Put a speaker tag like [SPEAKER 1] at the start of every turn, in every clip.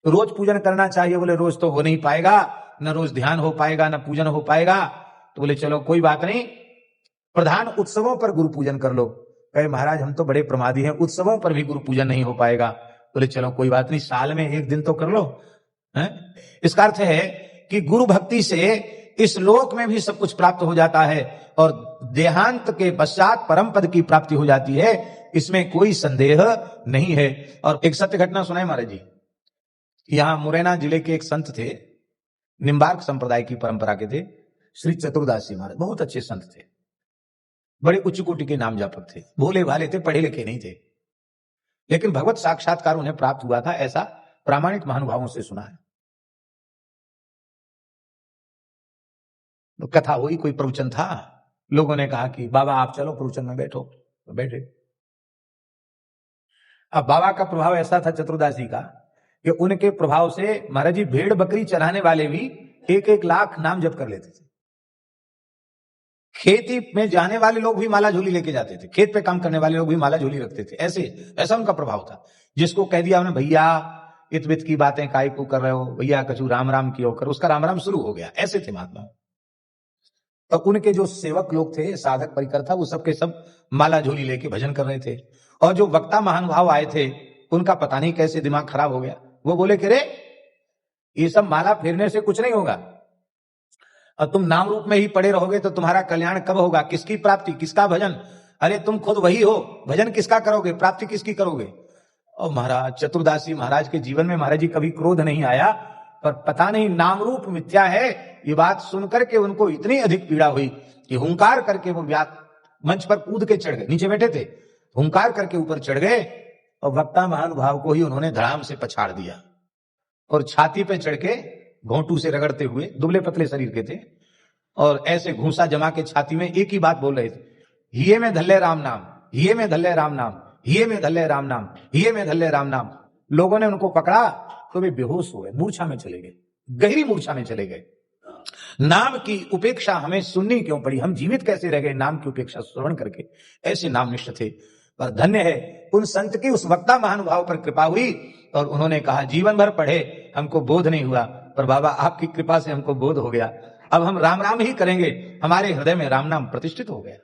[SPEAKER 1] रोज पूजन करना चाहिए। बोले रोज तो हो नहीं पाएगा, न रोज ध्यान हो पाएगा, न पूजन हो पाएगा। तो बोले चलो कोई बात नहीं, प्रधान उत्सवों पर गुरु पूजन कर लो। कहे महाराज हम तो बड़े प्रमादी हैं, उत्सवों पर भी गुरु पूजन नहीं हो पाएगा। बोले चलो कोई बात नहीं, साल में एक दिन तो कर लो। इसका अर्थ है कि गुरु भक्ति से इस लोक में भी सब कुछ प्राप्त हो जाता है और देहांत के पश्चात परम पद की प्राप्ति हो जाती है, इसमें कोई संदेह नहीं है। और एक सत्य घटना सुनाए महाराज जी। यहां मुरैना जिले के एक संत थे, निम्बार्क संप्रदाय की परंपरा के थे, श्री चतुर्दास जी महाराज। बहुत अच्छे संत थे, बड़े उच्च कोटि के नाम जापक थे, भोले भाले थे, पढ़े लिखे नहीं थे, लेकिन भगवत साक्षात्कार उन्हें प्राप्त हुआ था, ऐसा प्रामाणिक महानुभावों से सुना है। तो कथा हुई, कोई प्रवचन था, लोगों ने कहा कि बाबा आप चलो प्रवचन में बैठो, तो बैठे। अब बाबा का प्रभाव ऐसा था चतुर्दास जी का कि उनके प्रभाव से महाराज जी भेड़ बकरी चराने वाले भी 1-1 लाख नाम जप कर लेते थे। खेती में जाने वाले लोग भी माला झोली लेके जाते थे, खेत पे काम करने वाले लोग भी माला झोली रखते थे। ऐसा उनका प्रभाव था। जिसको कह दिया उन्हें भैया इत वित की बातें काय को कर रहे हो, भैया कछु राम राम की होकर, उसका राम राम शुरू हो गया। ऐसे थे महात्मा। तो उनके जो सेवक लोग थे, साधक परिकर था, वो सबके सब माला झोली लेके भजन कर रहे थे। और जो वक्ता महानुभाव आए थे, उनका पता नहीं कैसे दिमाग खराब हो गया। वो बोले कि रे ये सब माला फेरने से कुछ नहीं होगा, और तुम नाम रूप में ही पड़े रहोगे तो तुम्हारा कल्याण कब होगा, किसकी प्राप्ति, किसका भजन? अरे तुम खुद वही हो, भजन किसका करोगे, प्राप्ति किसकी करोगे? और महाराज चतुर्दासी महाराज के जीवन में महाराज जी कभी क्रोध नहीं आया, पर पता नहीं नाम रूप मिथ्या है, ये बात सुनकर के उनको इतनी अधिक पीड़ा हुई कि हुंकार करके वो मंच पर कूद के चढ़ गए। नीचे बैठे थे, हुंकार करके ऊपर चढ़ गए और वक्ता महानुभाव को ही उन्होंने धड़ाम से पछाड़ दिया और छाती पे चढ़ के घोंटू से रगड़ते हुए, दुबले पतले शरीर के थे, और ऐसे घूसा जमा के छाती में एक ही बात बोल रहे थे, हिये में धल्ले राम नाम, हिये में धल्ले राम नाम, हिये में धल्ले राम नाम, हिये में धल्ले राम नाम। लोगों ने उनको पकड़ा तो वे बेहोश हो गए, मूर्छा में चले गए, गहरी मूर्छा में चले गए। नाम की उपेक्षा हमें सुननी क्यों पड़ी, हम जीवित कैसे रह गए नाम की उपेक्षा श्रवण करके? ऐसे नामनिष्ठ थे। पर धन्य है उन संत की उस वक्ता महानुभाव पर कृपा हुई और उन्होंने कहा जीवन भर पढ़े, हमको बोध नहीं हुआ, पर बाबा आपकी कृपा से हमको बोध हो गया, अब हम राम राम ही करेंगे। हमारे हृदय में राम नाम प्रतिष्ठित हो गया।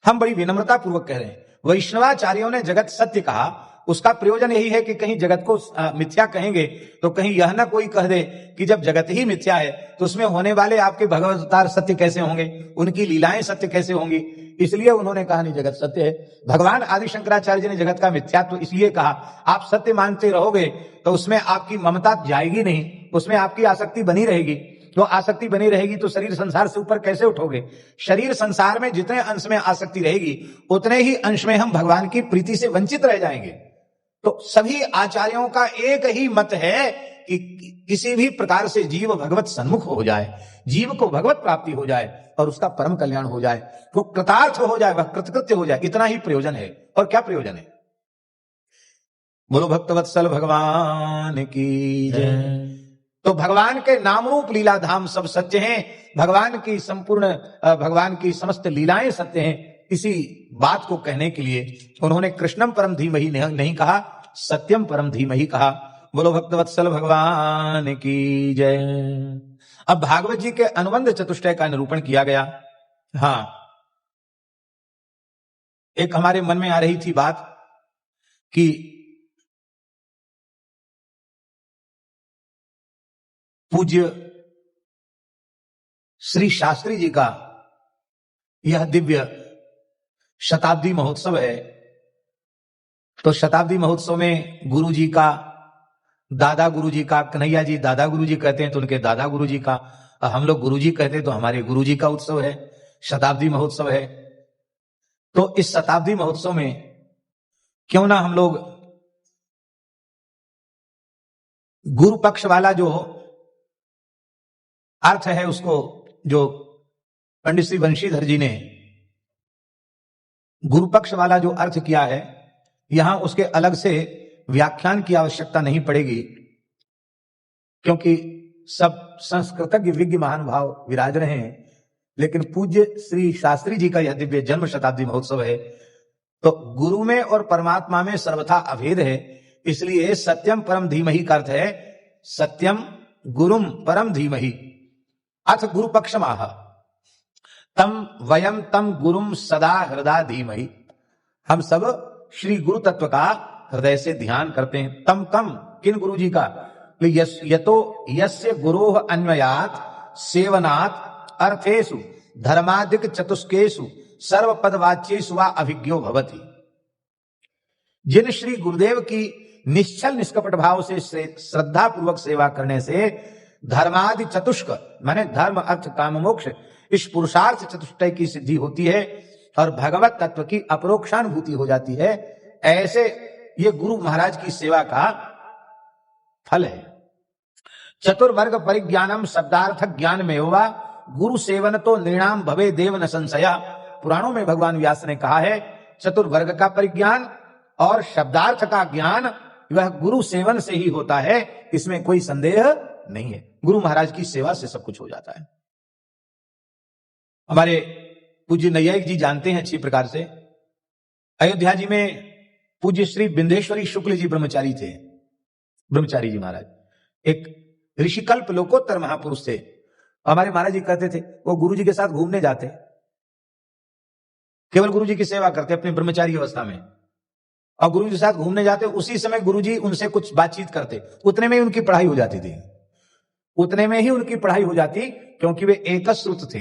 [SPEAKER 1] हम बड़ी विनम्रता पूर्वक कह रहे हैं, वैष्णवाचार्यों ने जगत सत्य कहा, उसका प्रयोजन यही है कि कहीं जगत को मिथ्या कहेंगे तो कहीं यह ना कोई कह दे कि जब जगत ही मिथ्या है तो उसमें होने वाले आपके भगवत अवतार सत्य कैसे होंगे, उनकी लीलाएं सत्य कैसे होंगी। इसलिए उन्होंने कहा नहीं जगत सत्य है। भगवान आदि शंकराचार्य जी ने जगत का मिथ्यात्व इसलिए कहा, आप सत्य मानते रहोगे तो उसमें आपकी ममता जाएगी नहीं, उसमें आपकी आसक्ति बनी रहेगी। तो आसक्ति बनी रहेगी तो शरीर संसार से ऊपर कैसे उठोगे? शरीर संसार में जितने अंश में आसक्ति रहेगी उतने ही अंश में हम भगवान की प्रीति से वंचित रह जाएंगे। तो सभी आचार्यों का एक ही मत है कि किसी भी प्रकार से जीव भगवत सन्मुख हो जाए, जीव को भगवत प्राप्ति हो जाए और उसका परम कल्याण हो जाए, वो कृतार्थ हो जाए, वह कृतकृत्य हो जाए, इतना ही प्रयोजन है। और क्या प्रयोजन है? बोलो भक्तवत्सल भगवान की जय। तो भगवान के नाम रूप लीला धाम सब सत्य हैं, भगवान की समस्त लीलाएं सत्य हैं। इसी बात को कहने के लिए उन्होंने कृष्णम परम धीमहि नहीं कहा, सत्यम परम धीमहि कहा। बोलो भक्तवत्सल भगवान की जय। अब भागवत जी के अनुबंध चतुष्टय का निरूपण किया गया। हाँ, एक हमारे मन में आ रही थी बात कि पूज्य श्री शास्त्री जी का यह दिव्य शताब्दी महोत्सव है, तो शताब्दी महोत्सव में गुरु जी का, दादा गुरु जी का, कन्हैया जी दादा गुरु जी कहते हैं तो उनके दादा गुरु जी का, हम लोग गुरु जी कहते हैं तो हमारे गुरु जी का उत्सव है, शताब्दी महोत्सव है। तो इस शताब्दी महोत्सव में क्यों ना हम लोग गुरु पक्ष वाला जो अर्थ है उसको, जो पंडित श्री वंशीधर जी ने गुरु पक्ष वाला जो अर्थ किया है, यहां उसके अलग से व्याख्यान की आवश्यकता नहीं पड़ेगी, क्योंकि सब संस्कृतज्ञ विज्ञ महानुभाव विराज रहे हैं। लेकिन पूज्य श्री शास्त्री जी का यह दिव्य जन्म शताब्दी महोत्सव है, तो गुरु में और परमात्मा में सर्वथा अभेद है, इसलिए सत्यम परम धीमहि का अर्थ है सत्यम गुरुम परम धीमहि अथ गुरु पक्षमाह तम वयम तम गुरुम सदा हृदय धीमहि। हम सब श्री गुरु तत्व का हृदय से ध्यान करते हैं। तम कम किन गुरु जी का? यतो यस्य गुरोः अन्वयात् सेवनात् अर्थेषु धर्मादिक चतुष्केषु सर्वपदवाच्येषु वा अभिज्ञो भवति। जिन श्री गुरुदेव की निश्चल निष्कपट भाव से श्रद्धा पूर्वक सेवा करने से धर्मादि चतुष्क माने धर्म अर्थ काम मोक्ष इस पुरुषार्थ चतुष्टय की सिद्धि होती है और भगवत तत्व की अपरोक्षानुभूति हो जाती है, ऐसे ये गुरु महाराज की सेवा का फल है। चतुर्वर्ग परिज्ञानम शब्दार्थ ज्ञान में होगा गुरु सेवन तो निर्णाम भवे देव न संशया। पुराणों में भगवान व्यास ने कहा है चतुर्वर्ग का परिज्ञान और शब्दार्थ का ज्ञान वह गुरु सेवन से ही होता है, इसमें कोई संदेह नहीं है। गुरु महाराज की सेवा से सब कुछ हो जाता है। हमारे पूज्य नैयायिक जी जानते हैं अच्छी प्रकार से, अयोध्या जी में पूज्य श्री बिंदेश्वरी शुक्ल जी ब्रह्मचारी थे। ब्रह्मचारी जी महाराज एक ऋषिकल्प लोकोत्तर महापुरुष थे। हमारे महाराज जी कहते थे वो गुरु जी के साथ घूमने जाते, केवल गुरु जी की सेवा करते अपनी ब्रह्मचारी अवस्था में, और गुरु जी के साथ घूमने जाते उसी समय गुरु जी उनसे कुछ बातचीत करते, उतने में ही उनकी पढ़ाई हो जाती थी। उतने में ही उनकी पढ़ाई हो जाती, क्योंकि वे एकश्रुत थे,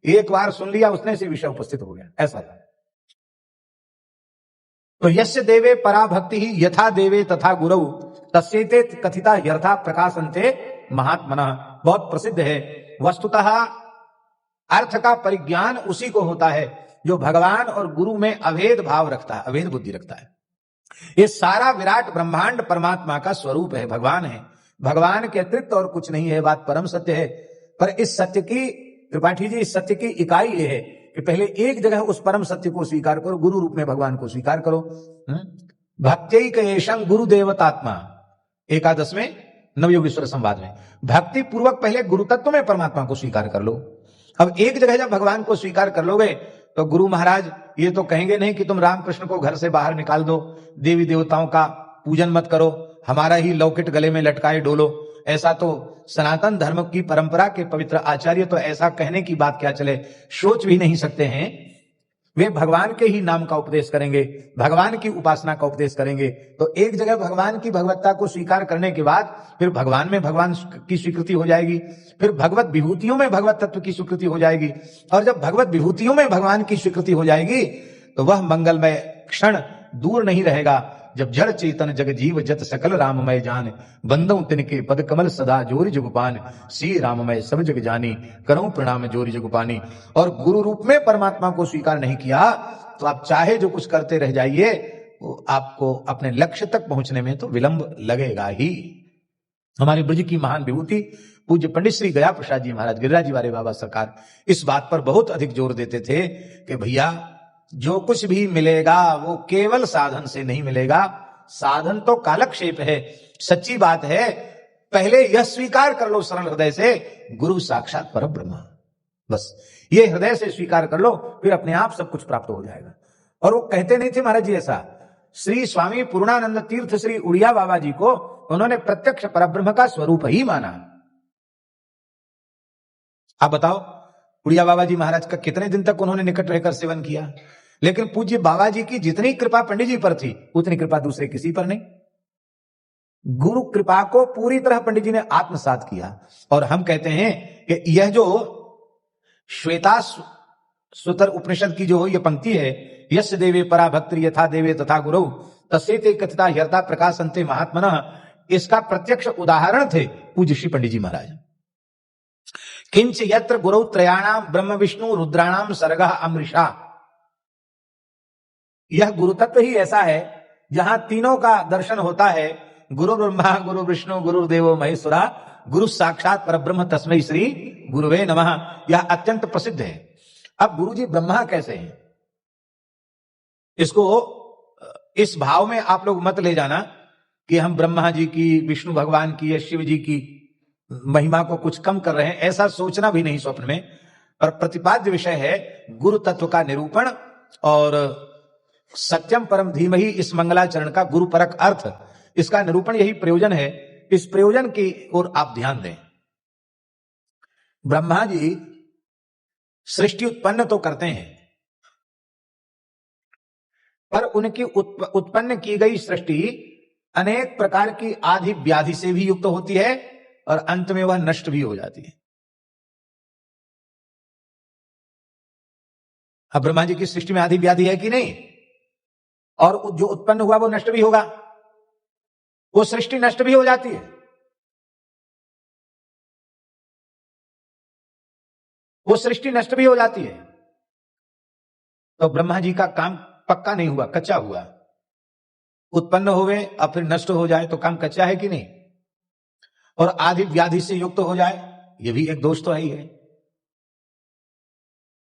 [SPEAKER 1] एक बार सुन लिया उसने से विषय उपस्थित हो गया, ऐसा था। तो यस्य देवे परा भक्ति ही यथा देवे तथा गुरु तस्येते कथिता यथा प्रकाशन्ते महात्मनः। बहुत प्रसिद्ध है। वस्तुतः अर्थ का परिज्ञान उसी को होता है जो भगवान और गुरु में अभेद भाव रखता है, अभेद बुद्धि रखता है। ये सारा विराट ब्रह्मांड परमात्मा का स्वरूप है, भगवान है, भगवान के अतिरिक्त और कुछ नहीं है। बात परम सत्य है। पर इस सत्य की, त्रिपाठी जी, इस सत्य की इकाई ये है कि पहले एक जगह उस परम सत्य को स्वीकार करो, गुरु रूप में भगवान को स्वीकार करो। भक्त्यैकएषं गुरु देवतात्मा, एकादश में नवयोगेश्वर संवाद में, भक्ति पूर्वक पहले गुरु तत्व में परमात्मा को स्वीकार कर लो। अब एक जगह जब भगवान को स्वीकार कर लोगे तो गुरु महाराज ये तो कहेंगे नहीं कि तुम रामकृष्ण को घर से बाहर निकाल दो, देवी देवताओं का पूजन मत करो, हमारा ही लौकिट गले में लटकाए डोलो। ऐसा तो सनातन धर्म की परंपरा के पवित्र आचार्य तो ऐसा कहने की बात क्या चले, सोच भी नहीं सकते हैं। वे भगवान के ही नाम का उपदेश करेंगे, भगवान की उपासना का उपदेश करेंगे। तो एक जगह भगवान की भगवत्ता को स्वीकार करने के बाद फिर भगवान में भगवान की स्वीकृति हो जाएगी, फिर भगवत विभूतियों में भगवत तत्व की स्वीकृति हो जाएगी, और जब भगवत विभूतियों में भगवान की स्वीकृति हो जाएगी तो वह मंगलमय क्षण दूर नहीं रहेगा जब जड़ चेतन जग जीव जत सकल राममय जान, बंदों तिनके पद कमल सदा जोरि जुगपान, श्री राममय सब जग जानी, करूं प्रणाम जोरि जुगपानी। और गुरु रूप में परमात्मा को स्वीकार नहीं किया तो आप चाहे जो कुछ करते रह जाइए, वो आपको अपने लक्ष्य तक पहुंचने में तो विलंब लगेगा ही। हमारे ब्रज की महान विभूति पूज्य पंडित श्री गया प्रसाद जी महाराज, गिरिराज जी वाले बाबा सरकार, इस बात पर बहुत अधिक जोर देते थे कि भैया जो कुछ भी मिलेगा वो केवल साधन से नहीं मिलेगा, साधन तो कालक्षेप है। सच्ची बात है, पहले यह स्वीकार कर लो सरल हृदय से, गुरु साक्षात परब्रह्म, बस ये हृदय से स्वीकार कर लो, फिर अपने आप सब कुछ प्राप्त हो जाएगा। और वो कहते नहीं थे महाराज जी ऐसा, श्री स्वामी पूर्णानंद तीर्थ श्री उड़िया बाबा जी को उन्होंने प्रत्यक्ष परब्रह्म का स्वरूप ही माना। आप बताओ उड़िया बाबा जी महाराज का कितने दिन तक उन्होंने निकट रहकर सेवन किया, लेकिन पूज्य बाबा जी की जितनी कृपा पंडित जी पर थी उतनी कृपा दूसरे किसी पर नहीं। गुरु कृपा को पूरी तरह पंडित जी ने आत्मसात किया। और हम कहते हैं कि यह जो श्वेता सुतर उपनिषद की जो ये पंक्ति है, यस देवे परा भक्ति यथा देवे तथा गुरु तस्येते कथिता ह्यर्था प्रकाशन्ते महात्मनः, इसका प्रत्यक्ष उदाहरण थे पूज्य श्री पंडित जी महाराज। किंच यत्र गुरु त्रयाणाम ब्रह्म विष्णु रुद्राणाम सर्गः अमृषा, यह गुरु तत्व ही ऐसा है जहां तीनों का दर्शन होता है, गुरु ब्रह्मा गुरु विष्णु गुरु देवो महेश्वरा, गुरु साक्षात परब्रह्म तस्मै श्री गुरुवे नमः। यह अत्यंत प्रसिद्ध है। अब गुरु जी ब्रह्मा कैसे हैं, इसको इस भाव में आप लोग मत ले जाना कि हम ब्रह्मा जी की, विष्णु भगवान की या शिव जी की महिमा को कुछ कम कर रहे हैं, ऐसा सोचना भी नहीं स्वप्न में। पर प्रतिपाद्य विषय है गुरु तत्व का निरूपण और सत्यम परम धीमहि, इस मंगलाचरण का गुरु परक अर्थ, इसका निरूपण यही प्रयोजन है। इस प्रयोजन की ओर आप ध्यान दें। ब्रह्मा जी सृष्टि उत्पन्न तो करते हैं, पर उनकी उत्पन्न की गई सृष्टि अनेक प्रकार की आदि व्याधि से भी युक्त होती है और अंत में वह नष्ट भी हो जाती है। अब ब्रह्मा जी की सृष्टि में आदि व्याधि है कि नहीं, और जो उत्पन्न हुआ वो नष्ट भी होगा, वो सृष्टि नष्ट भी हो जाती है, वो सृष्टि नष्ट भी हो जाती है। तो ब्रह्मा जी का काम पक्का नहीं हुआ, कच्चा हुआ। उत्पन्न होवे और फिर नष्ट हो जाए तो काम कच्चा है कि नहीं, और आदि व्याधि से युक्त हो जाए, ये भी एक दोष तो है ही है।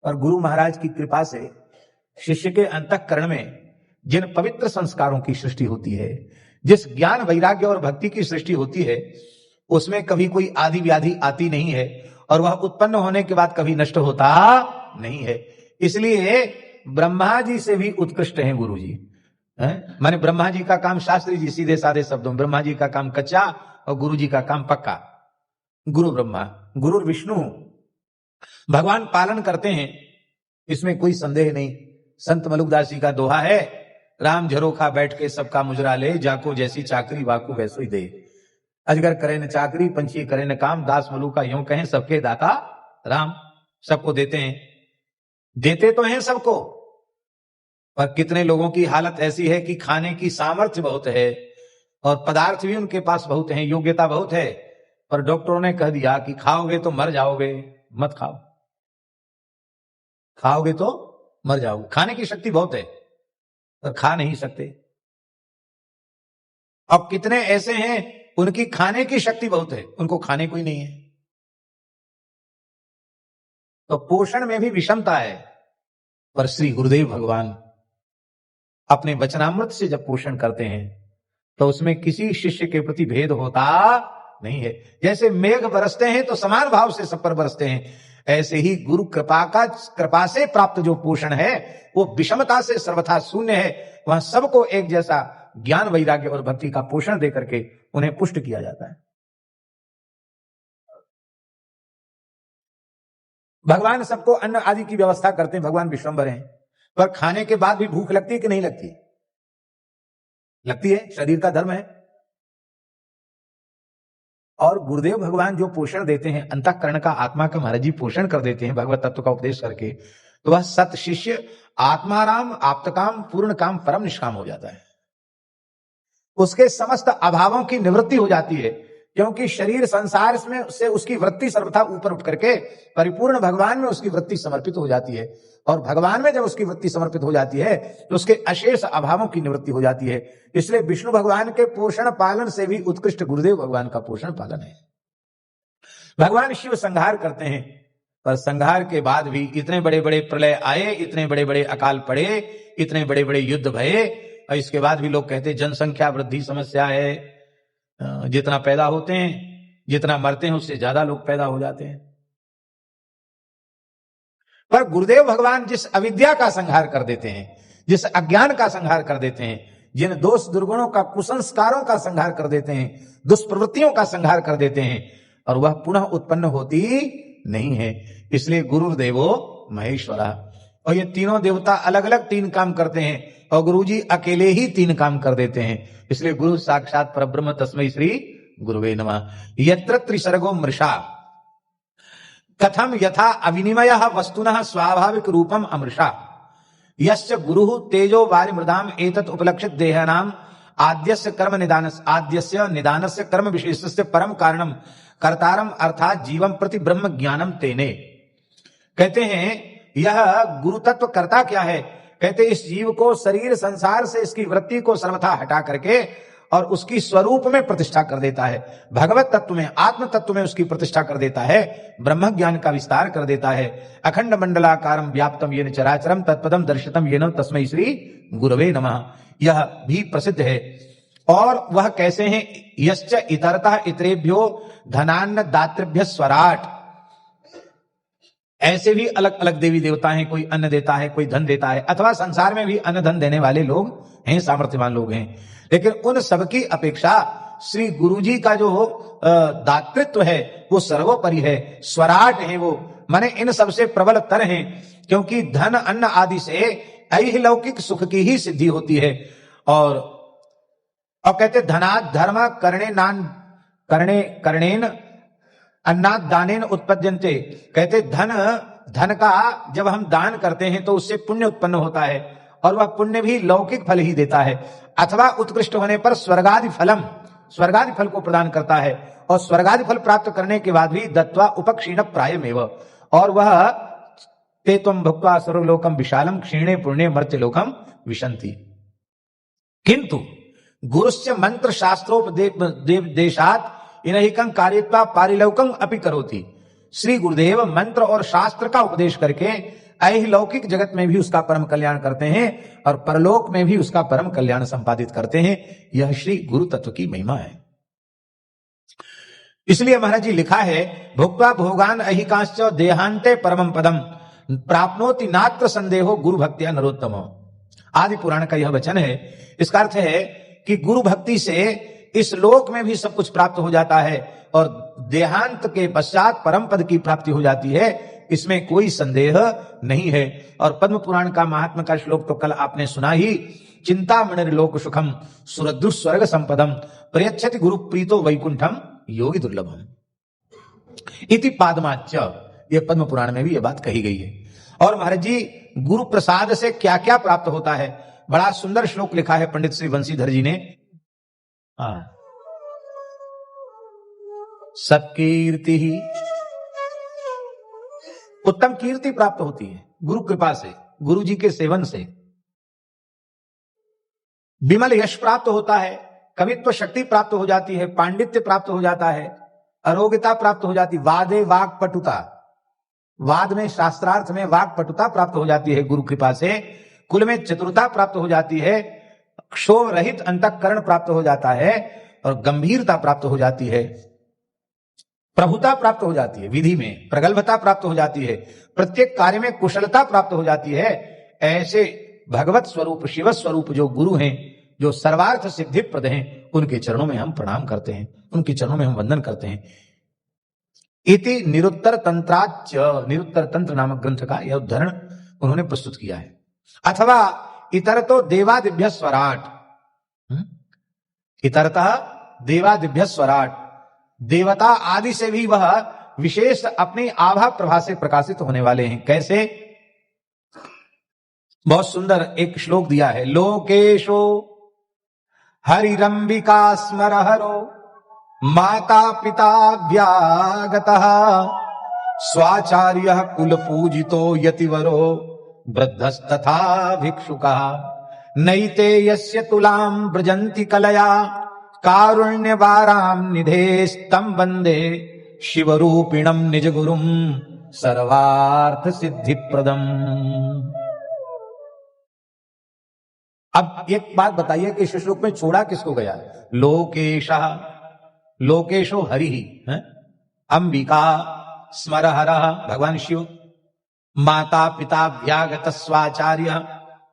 [SPEAKER 1] और गुरु महाराज की कृपा से शिष्य के अंतःकरण में जिन पवित्र संस्कारों की सृष्टि होती है, जिस ज्ञान वैराग्य और भक्ति की सृष्टि होती है, उसमें कभी कोई आदि व्याधि आती नहीं है, और वह उत्पन्न होने के बाद कभी नष्ट होता नहीं है। इसलिए ब्रह्मा जी से भी उत्कृष्ट हैं गुरु जी। माने ब्रह्मा जी का काम, शास्त्री जी सीधे साधे शब्दों में, ब्रह्मा जी का काम कच्चा और गुरु जी का काम पक्का। गुरु ब्रह्मा गुरु विष्णु, भगवान पालन करते हैं, इसमें कोई संदेह नहीं। संत मलुकदास जी का दोहा है, राम झरोखा बैठ के सबका मुजरा ले, जाको जैसी चाकरी वाकू वैसो ही दे। अजगर करे न चाकरी, पंछी करे न काम, दास मलुका यूं कहें सबके दाता राम। सबको देते हैं, देते तो हैं सबको, पर कितने लोगों की हालत ऐसी है कि खाने की सामर्थ्य बहुत है और पदार्थ भी उनके पास बहुत है, योग्यता बहुत है, पर डॉक्टरों ने कह दिया कि खाओगे तो मर जाओगे, मत खाओ, खाओगे तो मर जाओगे। खाने की शक्ति बहुत है पर खा नहीं सकते। अब कितने ऐसे हैं उनकी खाने की शक्ति बहुत है, उनको खाने कोई नहीं है। तो पोषण में भी विषमता है, पर श्री गुरुदेव भगवान अपने वचनामृत से जब पोषण करते हैं तो उसमें किसी शिष्य के प्रति भेद होता नहीं है। जैसे मेघ बरसते हैं तो समान भाव से सब पर बरसते हैं, ऐसे ही गुरु कृपा से प्राप्त जो पोषण है वो विषमता से सर्वथा शून्य है। वहां सबको एक जैसा ज्ञान वैराग्य और भक्ति का पोषण देकर के उन्हें पुष्ट किया जाता है। भगवान सबको अन्न आदि की व्यवस्था करते हैं, भगवान विश्वम्भर हैं, पर खाने के बाद भी भूख लगती है कि नहीं लगती? लगती है, शरीर का धर्म है। और गुरुदेव भगवान जो पोषण देते हैं, अंतःकरण का, आत्मा का महाराज जी पोषण कर देते हैं भगवत तत्व का उपदेश करके, तो वह सत शिष्य आत्माराम आप्तकाम पूर्ण काम परम निष्काम हो जाता है। उसके समस्त अभावों की निवृत्ति हो जाती है, क्योंकि शरीर संसार में से उसकी वृत्ति सर्वथा ऊपर उठ करके परिपूर्ण भगवान में उसकी वृत्ति समर्पित हो जाती है, और भगवान में जब उसकी वृत्ति समर्पित हो जाती है तो उसके अशेष अभावों की निवृत्ति हो जाती है। इसलिए विष्णु भगवान के पोषण पालन से भी उत्कृष्ट गुरुदेव भगवान का पोषण पालन है। भगवान शिव संहार करते हैं, पर संहार के बाद भी इतने बड़े बड़े प्रलय आए, इतने बड़े बड़े अकाल पड़े, इतने बड़े बड़े युद्ध भये, और इसके बाद भी लोग कहते हैं जनसंख्या वृद्धि समस्या है, जितना पैदा होते हैं जितना मरते हैं उससे ज्यादा लोग पैदा हो जाते हैं। पर गुरुदेव भगवान जिस अविद्या का संहार कर देते हैं, जिस अज्ञान का संहार कर देते हैं, जिन दोष दुर्गुणों का, कुसंस्कारों का संहार कर देते हैं, दुष्प्रवृत्तियों का संहार कर देते हैं, और वह पुनः उत्पन्न होती नहीं है। इसलिए गुरुदेवो महेश्वरा, और ये तीनों देवता अलग अलग तीन काम करते हैं और गुरुजी अकेले ही तीन काम कर देते हैं। इसलिए गुरु साक्षात परब्रह्म तस्मै श्री गुरुवे नमः। यत्र त्रिसर्गो मृषा कथम यथा अविनिमयः वस्तुनः स्वाभाविक रूपम अमृषा, यस्य गुरुः तेजो वारि मृदाम एतत् उपलक्षित देहानाम आद्यस्य कर्म निदानस्य, आद्यस्य निदानस्य कर्म विशेषस्य परम कारणम कर्तारम अर्थात जीवम प्रति ब्रह्म ज्ञानम तेने। कहते हैं यह गुरु तत्व करता क्या है? कहते इस जीव को शरीर संसार से इसकी वृत्ति को सर्वथा हटा करके और उसकी स्वरूप में प्रतिष्ठा कर देता है, भगवत तत्व में, आत्म तत्व में उसकी प्रतिष्ठा कर देता है, ब्रह्म ज्ञान का विस्तार कर देता है। अखंड मंडलाकारम व्याप्तम येन चराचरम तत्पदम दर्शितम येन तस्मै श्री गुरवे नमः, यह भी प्रसिद्ध है। और वह कैसे हैं? यश्च इतरतः इतरेभ्यो धनान्न दातृभ्य स्वराट, ऐसे भी अलग अलग देवी देवता हैं, कोई अन्न देता है, कोई धन देता है, अथवा संसार में भी अन्न धन देने वाले लोग हैं, सामर्थ्यवान लोग हैं। लेकिन उन सबकी अपेक्षा श्री गुरुजी का जो दातृत्व है वो सर्वोपरि है, स्वराट है वो, माने इन सबसे प्रबल तर हैं, क्योंकि धन अन्न आदि से ऐहिलौकिक सुख की ही सिद्धि होती है। और कहते धनात् धर्म कर्णेन अन्नात् दानेन उत्पद्यन्ते, कहते धन का जब हम दान करते हैं तो उससे पुण्य उत्पन्न होता है, और वह पुण्य भी लौकिक फल ही देता है, अथवा उत्कृष्ट होने पर स्वर्गादि फल को प्रदान करता है, और स्वर्गादि फल प्राप्त करने के बाद भी दत्वा उपक्षीण प्रायमेव, और वह ते त्वं भुक्त्वा सर्वलोकम विशालम क्षीणे पुण्ये मर्त्यलोकम विशन्ति। किंतु गुरुस्य मंत्र शास्त्रोपदेशात् इनहिकं कार्यत्वा पारिलौकम अपि करोति। श्री गुरुदेव मंत्र और शास्त्र का उपदेश करके ऐहिलौकिक जगत में भी उसका परम कल्याण करते हैं और परलोक में भी उसका परम कल्याण संपादित करते हैं। यह श्री गुरु तत्व की महिमा है। इसलिए महाराज जी लिखा है, भुक्त्वा भोगान ऐहिकांश्च देहांते परमं पदम प्राप्नोति नात्र संदेहो गुरु भक्त्या नरोत्तमो। आदि पुराण का यह वचन है। इसका अर्थ है कि गुरु भक्ति से इस लोक में भी सब कुछ प्राप्त हो जाता है और देहांत के पश्चात परम पद की प्राप्ति हो जाती है, इसमें कोई संदेह नहीं है। और पद्म पुराण का महात्मा का श्लोक तो कल आपने सुना ही, चिंतामणि लोक सुखम सुरदुस्वर्ग संपदम प्रयच्छति गुरु प्रीतो वैकुंठम योगी दुर्लभम इति पादमाच्च। ये पद्म पुराण में भी ये बात कही गई है। और महाराज जी गुरु प्रसाद से क्या क्या प्राप्त होता है, बड़ा सुंदर श्लोक लिखा है पंडित श्री वंशीधर जी ने। सत्कीर्ति ही उत्तम कीर्ति प्राप्त होती है गुरु कृपा से, गुरु जी के सेवन से। विमल यश प्राप्त होता है, कवित्व शक्ति प्राप्त हो जाती है, पांडित्य प्राप्त हो जाता है, अरोग्यता प्राप्त हो जाती, वादे वाक पटुता, वाद में शास्त्रार्थ में वाक पटुता प्राप्त हो जाती है गुरु कृपा से। कुल में चतुरता प्राप्त हो जाती है, क्षोभ रहित अंतःकरण प्राप्त हो जाता है और गंभीरता प्राप्त हो जाती है, प्रभुता प्राप्त हो जाती है, विधि में प्रगल्भता प्राप्त हो जाती है, प्रत्येक कार्य में कुशलता प्राप्त हो जाती है। ऐसे भगवत स्वरूप शिव स्वरूप जो गुरु हैं, जो सर्वार्थ सिद्धि प्रद हैं, उनके चरणों में हम प्रणाम करते हैं, उनके चरणों में हम वंदन करते हैं। इति निरुत्तर तंत्राच, निरुत्तर तंत्र नामक ग्रंथ का यह उद्धरण उन्होंने प्रस्तुत किया है। अथवा इतरतो देवादिभ्य स्वराट, इतरतः देवादिभ्य स्वराट, देवता आदि से भी वह विशेष अपनी आभा प्रभा से प्रकाशित होने वाले हैं। कैसे? बहुत सुंदर एक श्लोक दिया है, लोकेशो हरिरंबिका स्मरहरो माता पिता व्यागतः स्वाचार्यः कुल पूजितो यतिवरो वृद्धस्तथा भिक्षुकः नैते यस्य तुलां व्रजन्ति कलया कारुण्यवारां निधेस्तं वन्दे शिवरूपिणं निजगुरुं सर्वार्थ सिद्धिप्रदम्। अब एक बात बताइए कि इस श्लोक में छोड़ा किसको गया? लोकेशः, लोकेशो हरि ही, अंबिका स्मरहरः भगवान शिव, माता पिता व्यागत स्वाचार्य,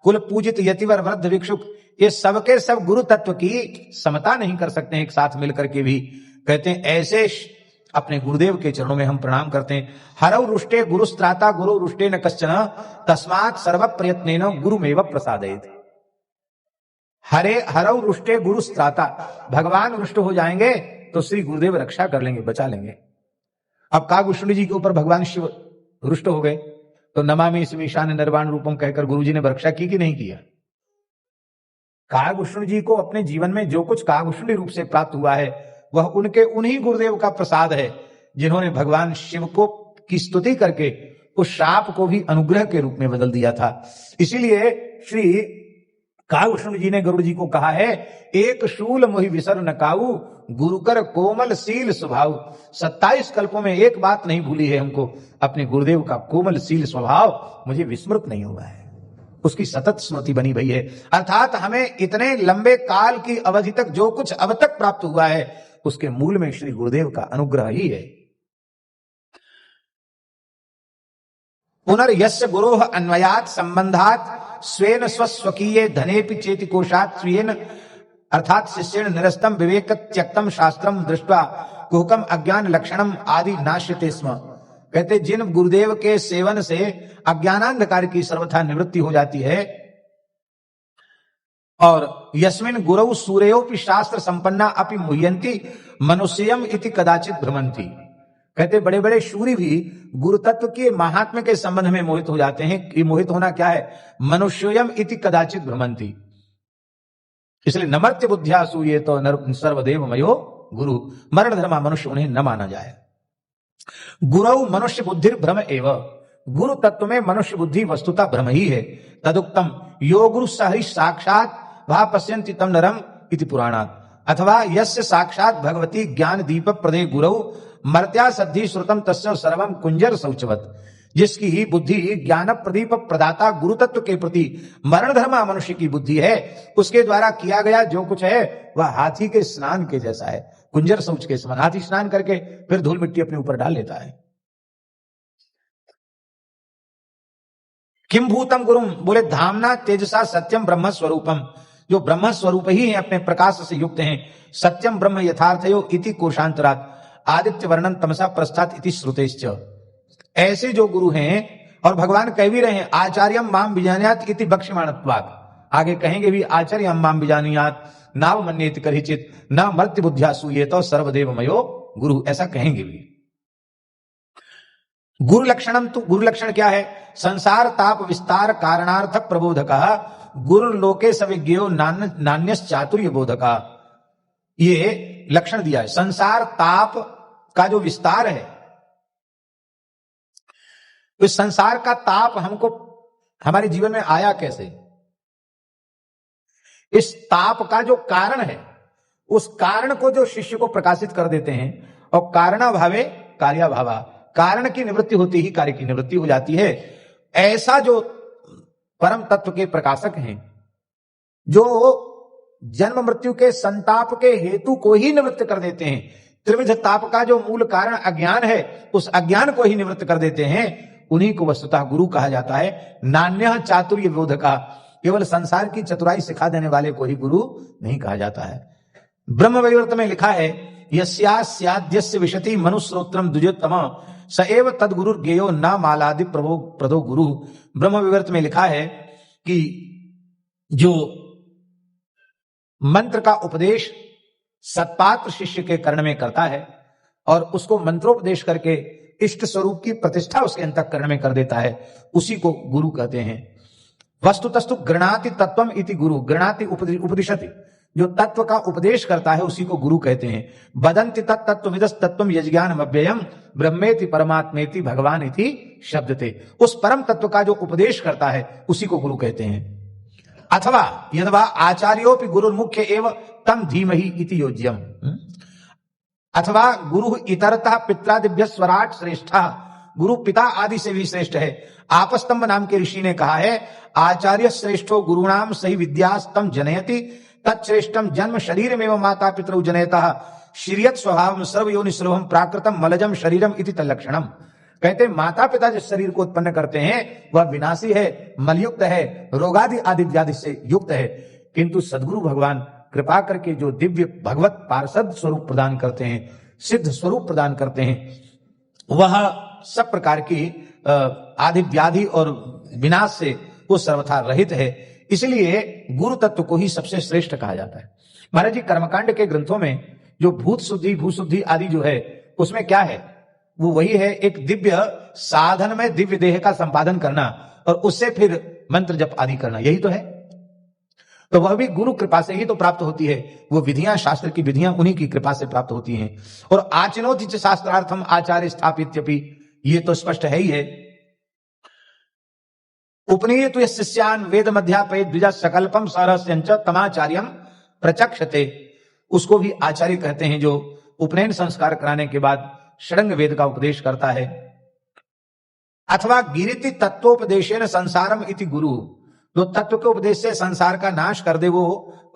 [SPEAKER 1] कुल पूजित यतिवर वृद्ध भिक्षुक, ये सबके सब गुरु तत्व की समता नहीं कर सकते एक साथ मिलकर के भी। कहते हैं ऐसे अपने गुरुदेव के चरणों में हम प्रणाम करते हैं। हरौ रुष्टे गुरुस्त्राता गुरु रुष्टे न कश्चन तस्मात् सर्व प्रयत्नेन गुरुमेव प्रसादयेत्। हरौ रुष्टे गुरुस्त्राता, भगवान रुष्ट हो जाएंगे तो श्री गुरुदेव रक्षा कर लेंगे, बचा लेंगे। अब कागभूषण जी के ऊपर भगवान शिव रुष्ट हो गए तो नमामि स्मीशान निर्वाण रूपम कहकर गुरुजी ने रक्षा की कि नहीं किया? कागभूषण जी को अपने जीवन में जो कुछ कागभूषणी रूप से प्राप्त हुआ है वह उनके उन्हीं गुरुदेव का प्रसाद है, जिन्होंने भगवान शिव को की स्तुति करके उस शाप को भी अनुग्रह के रूप में बदल दिया था। इसीलिए श्री कागभूषण जी ने गरुड़ जी को कहा है, एक शूल मोहि विसर न काऊ गुरुकर कोमल सील स्वभाव। 27 कल्पों में एक बात नहीं भूली है हमको, अपने गुरुदेव का कोमल सील स्वभाव मुझे विस्मृत नहीं हुआ है, उसकी सतत स्मृति बनी भई है। अर्थात हमें इतने लंबे काल की अवधि तक जो कुछ अब तक प्राप्त हुआ है उसके मूल में श्री गुरुदेव का अनुग्रह ही है। पुनर्यस्य गुरोः अन्वयात् संबंधात् स्वेन स्वस्वकीये धनेपि चेति कोशात् स्वेन अर्थात शिष्येण निरस्तम विवेक त्यक्तम शास्त्रम दृष्ट्वा कुहकम अज्ञान लक्षणम आदि नाश्यते स्म। कहते जिन गुरुदेव के सेवन से अज्ञानांधकार की सर्वथा निवृत्ति हो जाती है, और यस्मिन गुरौ सूर्योपि शास्त्र संपन्ना अपि मुह्यंती मनुष्यम इति कदाचित भ्रमंती। कहते बड़े बड़े शूरी भी गुरु तत्व के महात्म्य के संबंध में मोहित हो जाते हैं। कि मोहित होना क्या है? मनुष्यम इति कदाचित भ्रमंती। इसलिए नमर्त्य बुद्धिया सूये तो सर्वदेव मयो गुरु, मरण धर्मा मनुष्य उन्हें न माना जाए। गुरौ मनुष्य बुद्धि भ्रम एव, गुरु तत्व में मनुष्य बुद्धि वस्तुता भ्रम ही है। तदुक्तम यो गुरु सहरि साक्षात वा पश्यन्ति तम नरम इति पुराणात। अथवा यस्य साक्षात भगवती ज्ञान दीप प्रदे गुरौ मर्त्या सद्धि श्रुतम तस्य सर्वम कुंजर शौचवत। जिसकी ही बुद्धि ज्ञान प्रदीप प्रदाता गुरु तत्व के प्रति मरण धर्मा मनुष्य की बुद्धि है, उसके द्वारा किया गया जो कुछ है वह हाथी के स्नान के जैसा है, कुंजर शौच के समान। हाथी स्नान करके फिर धूल मिट्टी अपने ऊपर डाल लेता है। किम भूतम गुरुम, बोले धामना तेजसा सत्यम ब्रह्म स्वरूपम, जो ब्रह्म स्वरूप ही है, अपने प्रकाश से युक्त हैं। सत्यम ब्रह्म यथार्थयो इति कोशांतरात आदित्य वर्णन तमसा प्रस्थात इति श्रुतेश्च। ऐसे जो गुरु हैं, और भगवान कह भी रहे हैं आचार्यम माम विजान्यात इति बक्ष्यमाणत्वात्, आगे कहेंगे भी आचार्यम माम विजानीयात नाव मन्येति करिचित न मर्त्य बुद्ध्या सूयेतो सर्वदेवमयो गुरु, ऐसा कहेंगे भी। गुरु लक्षणम, तो गुरु लक्षण क्या है? संसार ताप विस्तार कारणार्थक प्रबोधक गुरु लोके सविज्ञो नान्यस चातुर्य बोधका। ये लक्षण दिया है। संसार ताप का जो विस्तार है, इस संसार का ताप हमको हमारे जीवन में आया कैसे? इस ताप का जो कारण है, उस कारण को जो शिष्य को प्रकाशित कर देते हैं। और कारणाभावे कार्याभावा, कारण की निवृत्ति होती ही कार्य की निवृत्ति हो जाती है। ऐसा जो परम तत्व के प्रकाशक हैं, जो जन्म मृत्यु के संताप के हेतु को ही निवृत्त कर देते हैं, त्रिविध ताप का जो मूल कारण अज्ञान है, उस अज्ञान को ही निवृत्त कर देते हैं, उन्हीं को वस्तुतः गुरु कहा जाता है। नान्य चातुर्य बोधका, केवल संसार की चतुराई सिखा देने वाले को ही गुरु नहीं कहा जाता है। ब्रह्म वैवर्त में लिखा है यस्याद्यस्य विशति मनुश्रोत्रम द्विजोत्तम स एव तद्गुरु ज्ञेयो न मालादि प्रदो गुरु। ब्रह्म विवर्त में लिखा है कि जो मंत्र का उपदेश सत्पात्र शिष्य के कर्ण में करता है और उसको मंत्रोपदेश करके इष्ट स्वरूप की प्रतिष्ठा उसके अंतःकरण में कर देता है, उसी को गुरु कहते हैं। वस्तुतस्तु गृणाति तत्वम इति गुरु, गृणाति उपदिशति, जो तत्व का उपदेश करता है उसी को गुरु कहते हैं। वदन्ति तत्तत्त्वविदस् तत्त्वं यज्ञानम् अव्ययम् ब्रह्मेति परमात्मेति भगवान इति शब्दते। उस परम तत्व का जो उपदेश करता है उसी को गुरु कहते हैं। अथवा यद्वा आचार्योपि गुरुर्मुख्य एव तम धीमहि इति योज्यम्। अथवा गुरु इतरतः पित्रादिभ्य स्वराट श्रेष्ठा, गुरु पिता आदि से भी श्रेष्ठ है। आपस्तंभ नाम के ऋषि ने कहा है आचार्य श्रेष्ठो गुरुणाम सही विद्यास्तम जनयति तत्श्रेष्ठम जन्म शरीर में माता पितरौ जनयतः श्रियत स्वभावम सर्वयोनि सुलभम प्राकृतम मलजम शरीरम इति तल्लक्षणम। कहते माता पिता जिस शरीर को उत्पन्न करते हैं वह विनाशी है, मलयुक्त है, रोगादि आदि व्याधि से युक्त है, किंतु सदगुरु भगवान कृपा करके जो दिव्य भगवत पार्षद स्वरूप प्रदान करते हैं, सिद्ध स्वरूप प्रदान करते हैं, वह सब प्रकार की आदि व्याधि और विनाश से वो सर्वथा रहित है। इसलिए गुरु तत्व को ही सबसे श्रेष्ठ कहा जाता है। महाराज जी कर्मकांड के ग्रंथों में जो भूत शुद्धि भूशुद्धि आदि जो है उसमें क्या है, वो वही है एक दिव्य साधन में दिव्य देह का संपादन करना और उससे फिर मंत्र जप आदि करना, यही तो है। तो वह भी गुरु कृपा से ही तो प्राप्त होती है। वो विधियां, शास्त्र की विधियां उन्हीं की कृपा से प्राप्त होती हैं। और आचिनोति च शास्त्रार्थम आचार्य स्थापित्यपि, ये तो स्पष्ट है ही है। उपनीयतु यः शिष्यान् वेद मध्यापयेत् द्विजा सकल्पम सरस्यञ्च तमाचार्यम प्रचक्षते, उसको भी आचार्य कहते हैं जो उपनयन संस्कार कराने के बाद षडंग वेद का उपदेश करता है। अथवा गिरिति तत्वोपदेशेन संसारम इति गुरु, जो तत्व के उपदेश से संसार का नाश कर दे वो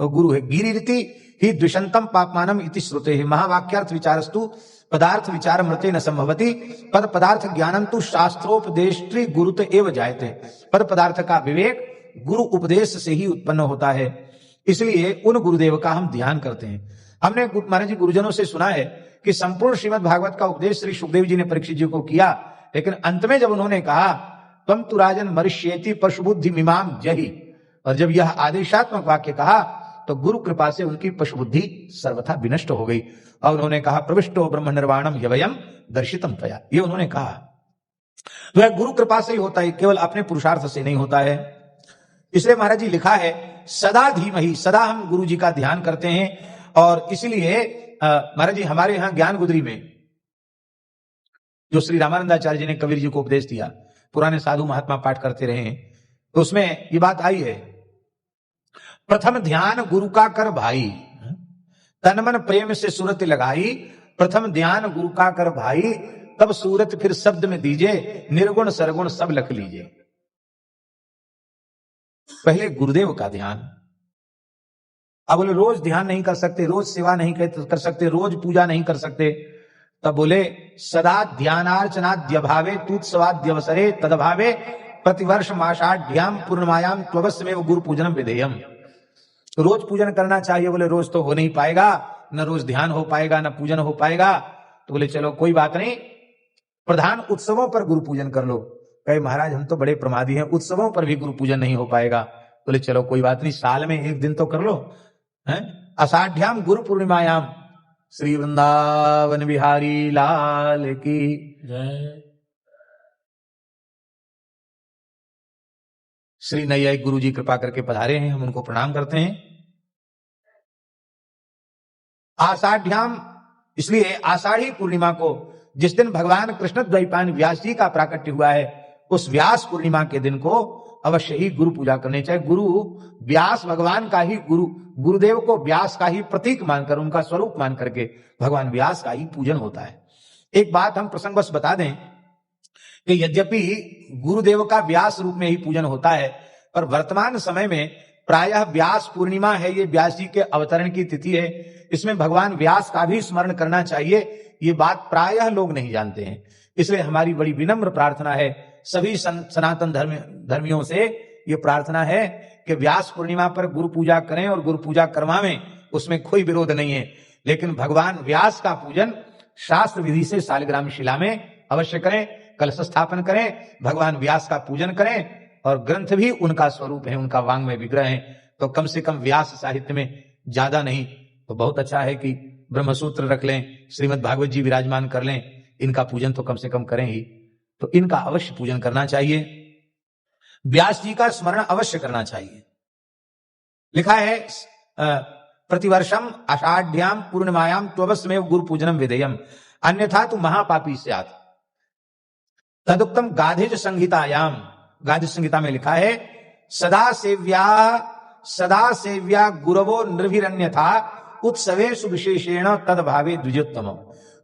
[SPEAKER 1] गुरु है। गिरिति ही द्विषंतम पापमानम इति श्रुते है। महावाक्यार्थ विचारस्तु पदार्थ विचार मृते न संभवति पद पदार्थ ज्ञानम तु शास्त्रोपदेष्ट्री गुरुत एव जायते। पद पदार्थ का विवेक गुरु उपदेश से ही उत्पन्न होता है। इसलिए उन गुरुदेव का हम ध्यान करते हैं। हमने महाराज जी गुरुजनों से सुना है कि संपूर्ण श्रीमद् भागवत का उपदेश श्री सुखदेव जी ने परीक्षित जी को किया, लेकिन अंत में जब उन्होंने कहा त्वं तु राजन मरिष्येति पशु बुद्धि मिमाम जहि, और जब यह आदेशात्मक वाक्य कहा तो गुरु कृपा से उनकी पशु बुद्धि सर्वथा विनष्ट हो गई और उन्होंने कहा प्रविष्टो ब्रह्म निर्वाणम यवयम दर्शितम त्वया, ये उन्होंने कहा। तो यह गुरु कृपा से ही होता है, केवल अपने पुरुषार्थ से नहीं होता है। इसलिए महाराज जी लिखा है सदा धीमहि, सदा हम गुरु जी का ध्यान करते हैं। और इसलिए महाराज जी हमारे यहां ज्ञान गुदरी में जो श्री रामानंदाचार्य जी ने कबीर जी को उपदेश दिया, पुराने साधु महात्मा पाठ करते रहे हैं, तो उसमें ये बात आई है, प्रथम ध्यान गुरु का कर भाई, तन मन प्रेम से सूरत लगाई, प्रथम ध्यान गुरु का कर भाई, तब सूरत फिर शब्द में दीजिए, निर्गुण सरगुण सब लख लीजिए। पहले गुरुदेव का ध्यान। अब बोले रोज ध्यान नहीं कर सकते, रोज सेवा नहीं कर सकते, रोज पूजा नहीं कर सकते, तब बोले सदा ध्यानार्चनाद्य भावे तूत्सवाद्यवसरे तदभावे प्रतिवर्ष माषाढ़्याम पूर्णमायाम त्ववस्मेव गुरु पूजनम विधेयम। रोज पूजन करना चाहिए, बोले रोज तो हो नहीं पाएगा, न रोज ध्यान हो पाएगा, न पूजन हो पाएगा, तो बोले चलो कोई बात नहीं, प्रधान उत्सवों पर गुरु पूजन कर लो। कहे महाराज हम तो बड़े प्रमादी हैं, उत्सवों पर भी गुरु पूजन नहीं हो पाएगा। बोले चलो कोई बात नहीं, साल में एक दिन तो कर लो, हैं? आषाढ़्याम गुरु पूर्णिमायाम, श्री वृंदावन बिहारी लाल की जय। श्री नैयायी गुरु जी कृपा करके पधारे हैं, हम उनको प्रणाम करते हैं। आषाढ़्याम, इसलिए आषाढ़ी पूर्णिमा को जिस दिन भगवान कृष्ण द्वैपायन व्यास जी का प्राकट्य हुआ है, उस व्यास पूर्णिमा के दिन को अवश्य ही गुरु पूजा करनी चाहिए। गुरु व्यास भगवान का ही गुरुदेव को व्यास का ही प्रतीक मानकर, उनका स्वरूप मान करके भगवान व्यास का ही पूजन होता है। एक बात हम प्रसंगवश बता दें कि यद्यपि गुरुदेव का व्यास रूप में ही पूजन होता है, पर वर्तमान समय में प्रायः व्यास पूर्णिमा है, ये व्यास जी के अवतरण की तिथि है, इसमें भगवान व्यास का भी स्मरण करना चाहिए, ये बात प्रायः लोग नहीं जानते हैं। इसलिए हमारी बड़ी विनम्र प्रार्थना है सभी सनातन धर्मियों से, ये प्रार्थना है कि व्यास पूर्णिमा पर गुरु पूजा करें और गुरु पूजा करवावें, उसमें कोई विरोध नहीं है, लेकिन भगवान व्यास का पूजन शास्त्र विधि से शालिग्राम शिला में अवश्य करें, कलश स्थापन करें, भगवान व्यास का पूजन करें, और ग्रंथ भी उनका स्वरूप है, उनका वांग्मय विग्रह है, तो कम से कम व्यास साहित्य में ज्यादा नहीं तो बहुत अच्छा है कि ब्रह्मसूत्र रख लें, श्रीमद् भागवत जी विराजमान कर लें, इनका पूजन तो कम से कम करें ही, तो इनका अवश्य पूजन करना चाहिए, व्यास जी का स्मरण अवश्य करना चाहिए। लिखा है प्रतिवर्षम आषाढ़्याम पूर्णिमायाम त्ववस्मेव गुरु पूजनम विधेयम, अन्यथा तु महापापी स्यात्। तदुक्तम गाधिज संहितायाम, गाधिज संहिता में लिखा है सदा सेव्या गुरवो निर्भिरन्यथा उत्सवेषु विशेषेण तदभावे द्विजोत्तम।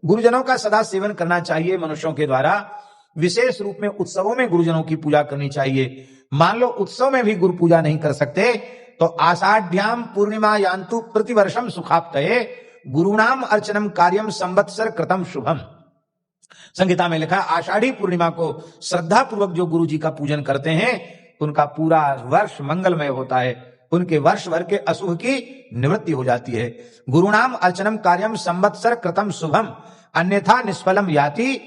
[SPEAKER 1] गुरुजनों का सदा सेवन करना चाहिए मनुष्यों के द्वारा, विशेष रूप में उत्सवों में गुरुजनों की पूजा करनी चाहिए। मान लो उत्सव में भी गुरु पूजा नहीं कर सकते, तो आषाढ़्याम पूर्णिमा यान्तु प्रतिवर्षम सुखाप्तये गुरुणाम अर्चनम कार्यम संवत्सर कृतम शुभम। संहिता में लिखा आषाढ़ी पूर्णिमा को श्रद्धा पूर्वक जो गुरु जी का पूजन करते हैं, उनका पूरा वर्ष मंगलमय होता है, उनके वर्ष भर के अशुभ की निवृत्ति हो जाती है। गुरुणाम अर्चनम कार्यम संवत्सर कृतम शुभम अन्यथा निष्फलम याति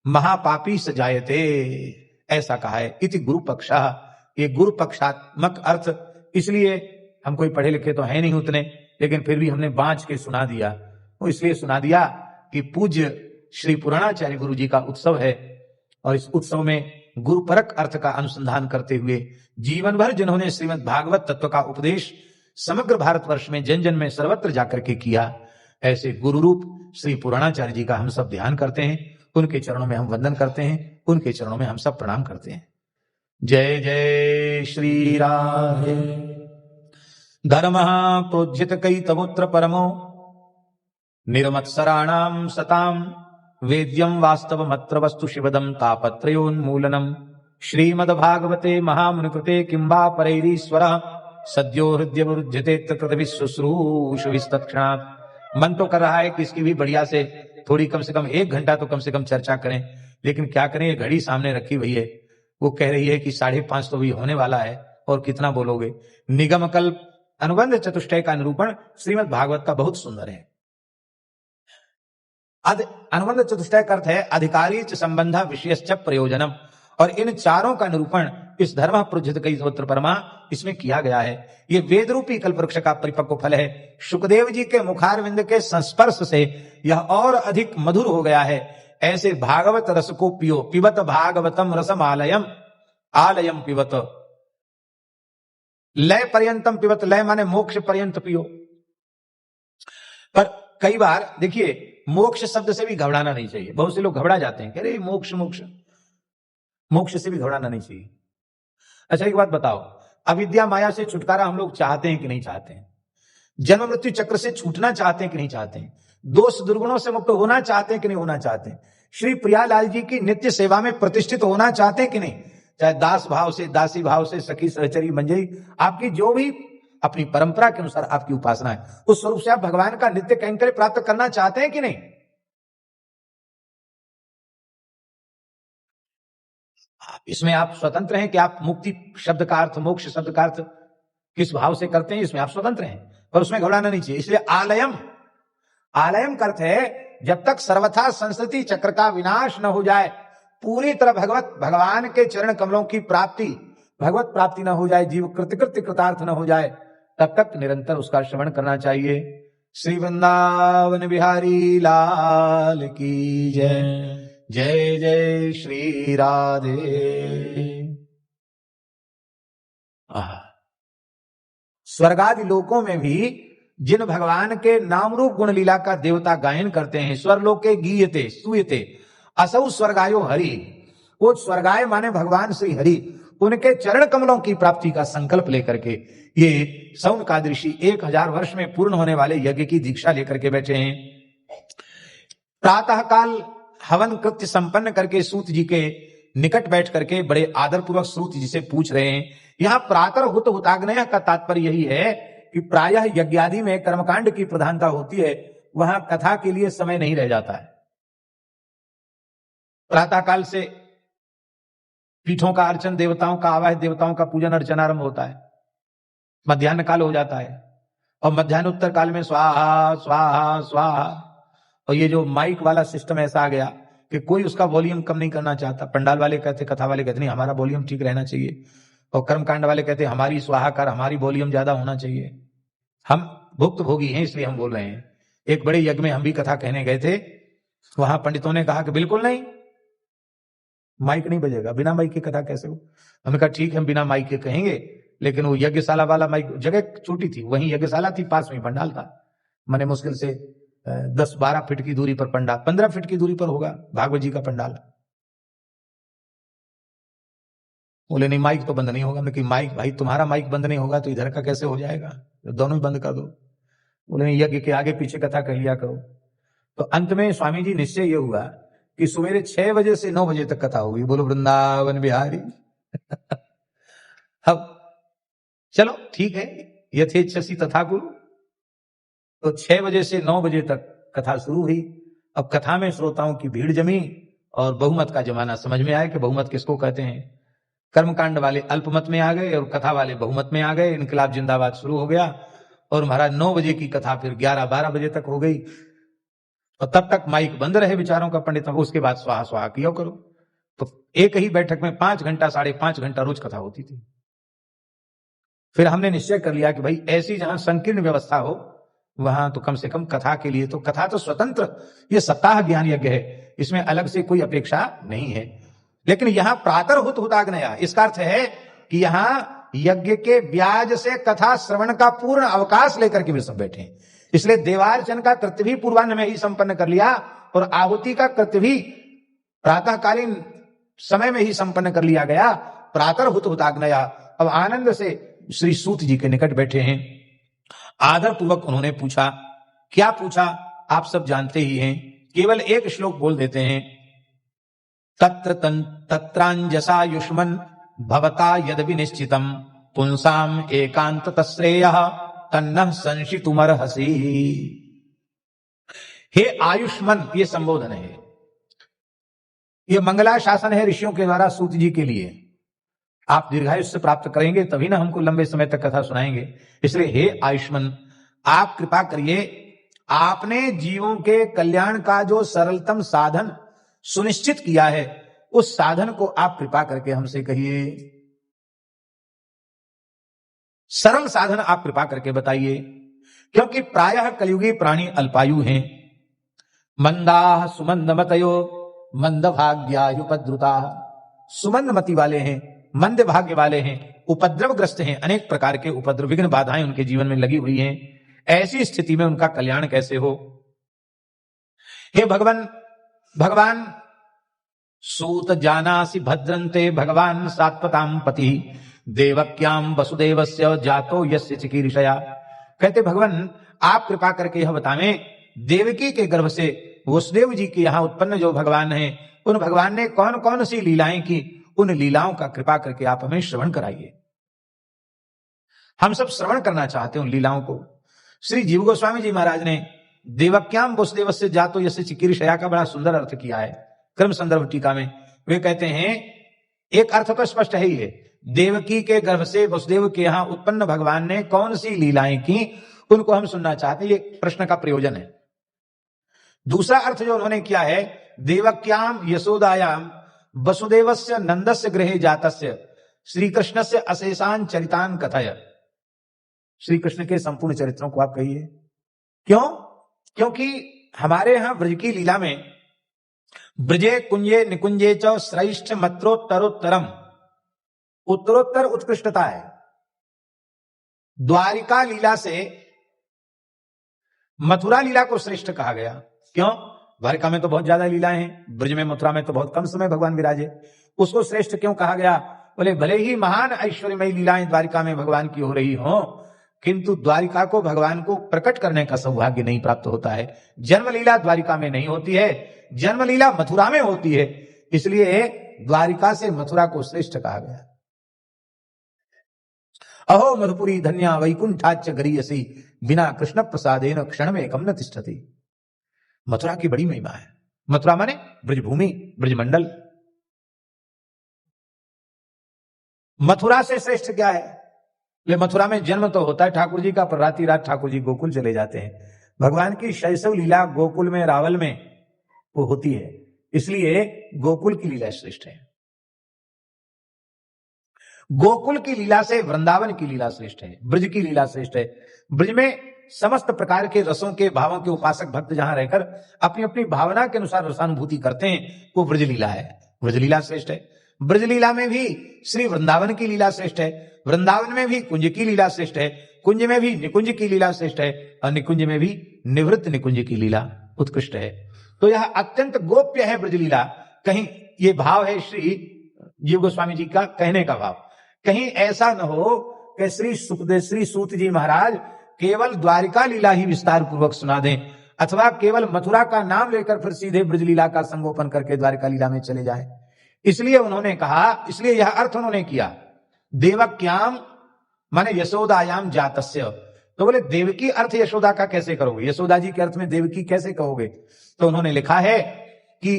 [SPEAKER 1] महापापी सजायते, ऐसा कहा है। इति गुरु पक्षः, ये गुरु पक्षात्मक अर्थ, इसलिए हम कोई पढ़े लिखे तो है नहीं उतने, लेकिन फिर भी हमने बांच के सुना दिया। वो इसलिए सुना दिया कि पूज्य श्री पुराणाचार्य गुरु जी का उत्सव है, और इस उत्सव में गुरुपरक अर्थ का अनुसंधान करते हुए जीवन भर जिन्होंने श्रीमद् भागवत तत्व का उपदेश समग्र भारतवर्ष में जन जन में सर्वत्र जाकर के किया, ऐसे गुरु रूप श्री पुराणाचार्य जी का हम सब ध्यान करते हैं, उनके चरणों में हम वंदन करते हैं, उनके चरणों में हम सब प्रणाम करते हैं। जय जय श्री राधे। धर्मः प्रोज्झित कैतवोत्र परमो निर्मत्सराणाम सताम वेद्यम वास्तवमत्र वस्तु शिवदम तापत्रयोन्मूलनम श्रीमद्भागवते महामुनिकृते किंबा परैरीश्वरः सद्यो हृदयवरुध्यते तत्कृतविश्रुश्रूषुभिस्तत्क्षणात्। मन तो कर रहा है कि इसकी भी बढ़िया से थोड़ी कम से कम 1 घंटा तो कम से कम चर्चा करें, लेकिन क्या करें, ये घड़ी सामने रखी हुई है, वो कह रही है कि 5:30 तो भी होने वाला है, और कितना बोलोगे। निगम कल्प अनुबंध चतुष्टय का निरूपण श्रीमद् भागवत का बहुत सुंदर है। अनुबंध चतुष्टय का अर्थ है अधिकारी च संबंध विषयश्च प्रयोजनम, और इन चारों का निरूपण इस धर्म प्रोज्झित कई स्तोत्र परमा इसमें किया गया है। ये वेद रूपी कल्प वृक्ष का परिपक्व फल है। शुकदेव जी के मुखारविंद के संस्पर्श से यह और अधिक मधुर हो गया है। ऐसे भागवत रस को पियो, पिबत भागवतम रसम आलयम, आलयम पिबत, लय पर्यंतम पिबत, लय माने मोक्ष पर्यंत पियो। पर कई बार देखिए मोक्ष शब्द से भी घबराना नहीं चाहिए। बहुत से लोग घबरा जाते हैं, कह रहे मोक्ष मोक्ष, मोक्ष से भी घबराना नहीं चाहिए। अच्छा एक बात बताओ, अविद्या माया से छुटकारा हम लोग चाहते हैं कि नहीं चाहते हैं? जन्म मृत्यु चक्र से छूटना चाहते हैं कि नहीं चाहते हैं? दोष दुर्गुणों से मुक्त होना चाहते हैं कि नहीं होना चाहते हैं? श्री प्रियालाल जी की नित्य सेवा में प्रतिष्ठित होना चाहते हैं कि नहीं? चाहे दास भाव से, दासी भाव से, सखी सहचरी मंजरी, आपकी जो भी अपनी परंपरा के अनुसार आपकी उपासना है, उस स्वरूप से आप भगवान का नित्य कैंकर्य प्राप्त करना चाहते हैं कि नहीं? इसमें आप स्वतंत्र हैं कि आप मुक्ति शब्द का अर्थ, मोक्ष शब्द का अर्थ किस भाव से करते हैं, इसमें आप स्वतंत्र हैं, पर उसमें घबराना नहीं चाहिए। इसलिए आलयम, आलयम का अर्थ है जब तक सर्वथा संस्कृति चक्र का विनाश न हो जाए, पूरी तरह भगवान के चरण कमलों की प्राप्ति, भगवत प्राप्ति न हो जाए, जीव कृतकृत्य कृतार्थ न हो जाए, तब तक निरंतर उसका श्रवण करना चाहिए। श्री वृंदावन बिहारी लाल की जय। जय जय श्री राधे। स्वर्गादि लोकों में भी जिन भगवान के नाम रूप गुण लीला का देवता गायन करते हैं, स्वर्लोके गीयते सूयते असौ स्वर्गायो हरि, वो स्वर्गाय माने भगवान श्री हरि, उनके चरण कमलों की प्राप्ति का संकल्प लेकर के ये सौनकादि ऋषि 1000 वर्ष में पूर्ण होने वाले यज्ञ की दीक्षा लेकर के बैठे हैं। प्रातः काल हवन कृत्य संपन्न करके सूत जी के निकट बैठ करके बड़े आदर पूर्वक सूत जी से पूछ रहे हैं। यहां प्रातर हुत हुताग्नय का तात्पर्य यही है कि प्रायः यज्ञादि में कर्मकांड की प्रधानता होती है, वहां कथा के लिए समय नहीं रह जाता है। प्रातः काल से पीठों का अर्चन, देवताओं का आवाहन, देवताओं का पूजन अर्चन आरंभ होता है, मध्याह्न काल हो जाता है, और मध्याह्नोत्तर काल में स्वाहा स्वाहा स्वाहा। और ये जो माइक वाला सिस्टम ऐसा आ गया कि कोई उसका वॉल्यूम कम नहीं करना चाहता। पंडाल वाले कहते, कथा वाले कहते नहीं हमारा वॉल्यूम ठीक रहना चाहिए, और कर्मकांड वाले कहते हमारी स्वाहाकार, हमारी वॉल्यूम ज्यादा होना चाहिए। हम भुक्त भोगी हैं इसलिए हम बोल रहे हैं। एक बड़े यज्ञ में हम भी कथा कहने गए थे, वहां पंडितों ने कहा कि बिल्कुल नहीं, माइक नहीं बजेगा, बिना माइक की कथा कैसे हो? हमने कहा ठीक है, हम बिना माइक के कहेंगे, लेकिन वो यज्ञशाला वाला माइक, जगह छोटी थी, वहीं यज्ञशाला थी, पास में पंडाल था, मैंने मुश्किल से 10-12 फीट की दूरी पर पंडाल, 15 फीट की दूरी पर होगा भागवत जी का पंडाल। बोले नहीं माइक तो बंद नहीं होगा। मैं कि माइक भाई तुम्हारा माइक बंद नहीं होगा तो इधर का कैसे हो जाएगा, तो दोनों ही बंद कर दो। बोले यज्ञ के आगे पीछे कथा कह लिया करो। तो अंत में स्वामी जी निश्चय ये हुआ कि सवेरे 6 बजे से 9 बजे तक कथा होगी। बोलो वृंदावन बिहारी। अब चलो ठीक है, यथेच्छसि तथा कुरु। तो 6 बजे से 9 बजे तक कथा शुरू हुई। अब कथा में श्रोताओं की भीड़ जमी और बहुमत का जमाना समझ में आया कि बहुमत किसको कहते हैं। कर्मकांड वाले अल्पमत में आ गए और कथा वाले बहुमत में आ गए। इनकलाब जिंदाबाद शुरू हो गया और महाराज 9 बजे की कथा फिर 11-12 बजे तक हो गई, और तब तक माइक बंद रहे बेचारों का, पंडितों को। उसके बाद स्वाहा स्वाहा किया करो। तो एक ही बैठक में 5 घंटा 5.5 घंटा रोज कथा होती थी। फिर हमने निश्चय कर लिया कि भाई ऐसी जहां संकीर्ण व्यवस्था हो वहां तो कम से कम कथा के लिए, तो कथा तो स्वतंत्र, ये सप्ताह ज्ञान यज्ञ है, इसमें अलग से कोई अपेक्षा नहीं है। लेकिन यहां प्रातर हुत हुताग्नया, इसका अर्थ है कि यहां यज्ञ के ब्याज से कथा श्रवण का पूर्ण अवकाश लेकर के वे सब बैठे हैं। इसलिए देवार्चन का कृत्य भी पूर्वाह्न में ही संपन्न कर लिया और आहुति का कृत्य भी प्रातःकालीन समय में ही संपन्न कर लिया गया। प्रातर हुत हुताग्नया। अब आनंद से श्री सूत जी के निकट बैठे हैं। आदर पूर्वक उन्होंने पूछा। क्या पूछा आप सब जानते ही हैं, केवल एक श्लोक बोल देते हैं। तत्रांजसा युष्मन भवता यद विनिश्चितम पुंसाम एकांत तश्रेयः तन्नः संशितुमर्हसि। हे आयुष्मन, ये संबोधन है, ये मंगलाशासन है ऋषियों के द्वारा सूत जी के लिए। आप दीर्घायुष्य प्राप्त करेंगे तभी ना हमको लंबे समय तक कथा सुनाएंगे। इसलिए हे आयुष्मान, आप कृपा करिए, आपने जीवों के कल्याण का जो सरलतम साधन सुनिश्चित किया है, उस साधन को आप कृपा करके हमसे कहिए। सरल साधन आप कृपा करके बताइए, क्योंकि प्रायः कलयुगी प्राणी अल्पायु हैं। मंदाः सुमंदमतयो मंदभाग्यायुपद्रुताः, सुमंदमति वाले हैं, मंद भाग्य वाले हैं, उपद्रवग्रस्त हैं, अनेक प्रकार के उपद्रव विघ्न बाधाएं उनके जीवन में लगी हुई हैं। ऐसी स्थिति में उनका कल्याण कैसे हो? हे भगवान सूत जानासि भद्रन्ते भगवान सात्वताम पति देवक्याम वसुदेवस्य जातो यस्य चिकीर्षया। कहते भगवान आप कृपा करके यह बतावें, देवकी के गर्भ से वसुदेव जी के यहां उत्पन्न जो भगवान हैं, उन भगवान ने कौन कौन सी लीलाएं की, उन लीलाओं का कृपा करके आप हमें श्रवण कराइए। हम सब श्रवण करना चाहते हैं उन लीलाओं को। श्री जीव गोस्वामी जी महाराज ने देवक्याम वसुदेवस्य जातो यस्य चिकीर्षया का बड़ा सुंदर अर्थ किया है क्रम संदर्भ टीका में। वे कहते हैं, एक अर्थ तो स्पष्ट है ही है, देवकी के गर्भ से वसुदेव के यहां उत्पन्न भगवान ने कौन सी लीलाएं की, उनको हम सुनना चाहते हैं। ये प्रश्न का प्रयोजन है। दूसरा अर्थ जो उन्होंने किया है, देवक्याम यशोदायाम वसुदेवस्य नंदस्य गृहे जातस्य श्री कृष्णस्य अशेषान चरितान कथय। श्री कृष्ण के संपूर्ण चरित्रों को आप कहिए। क्यों? क्योंकि हमारे यहां ब्रज की लीला में ब्रजे कुंजे निकुंजे च श्रेष्ठ मत्रोत्तरोत्तरम, उत्तरोत्तर उत्कृष्टता है। द्वारिका लीला से मथुरा लीला को श्रेष्ठ कहा गया। क्यों? द्वारिका में तो बहुत ज्यादा लीलाएं हैं, ब्रज में मथुरा में तो बहुत कम समय भगवान विराजे। उसको श्रेष्ठ क्यों कहा गया? बोले भले ही महान ऐश्वर्यमयी लीलाएं द्वारिका में भगवान की हो रही हो, किंतु द्वारिका को भगवान को प्रकट करने का सौभाग्य नहीं प्राप्त होता है। जन्म लीला द्वारिका में नहीं होती है, जन्म लीला मथुरा में होती है। इसलिए द्वारिका से मथुरा को श्रेष्ठ कहा गया। अहो मधुपुरी धन्या वैकुंठाच्च गरीयसी बिना कृष्ण प्रसादेन क्षण में एकम न तिष्ठति। मथुरा की बड़ी महिमा है। मथुरा माने ब्रजभूमि, ब्रजमंडल। मथुरा से श्रेष्ठ क्या है? ले मथुरा में जन्म तो होता है ठाकुर जी का, पर राती रात ठाकुर जी गोकुल चले जाते हैं। भगवान की शैशव लीला गोकुल में, रावल में वो होती है, इसलिए गोकुल की लीला श्रेष्ठ है। गोकुल की लीला से वृंदावन की लीला श्रेष्ठ है, ब्रज की लीला श्रेष्ठ है। ब्रज में समस्त प्रकार के रसों के भावों के उपासक भक्त जहां रहकर अपनी अपनी भावना के अनुसार रसानुभूति करते हैं, वो ब्रज लीला है। ब्रज लीला श्रेष्ठ है। ब्रज लीला में भी श्री वृंदावन की लीला श्रेष्ठ है, वृंदावन में भी कुंज की लीला श्रेष्ठ है, कुंज में भी निकुंज की लीला श्रेष्ठ है, और निकुंज में भी निवृत्त निकुंज की लीला उत्कृष्ट है। तो यह अत्यंत गोप्य है ब्रज लीला। कहीं ये भाव है श्री जीव गोस्वामी जी का कहने का भाव, कहीं ऐसा न हो कि श्री सूत जी महाराज केवल द्वारिका लीला ही विस्तार पूर्वक सुना दें, अथवा केवल मथुरा का नाम लेकर फिर सीधे ब्रज लीला का संगोपन करके द्वारिका लीला में चले जाए। इसलिए उन्होंने कहा, इसलिए यह अर्थ उन्होंने किया, देवक्याम माने यशोदायाम जातस्य। तो बोले देवकी अर्थ यशोदा का कैसे करोगे? यशोदा जी के अर्थ में देवकी कैसे कहोगे? तो उन्होंने लिखा है कि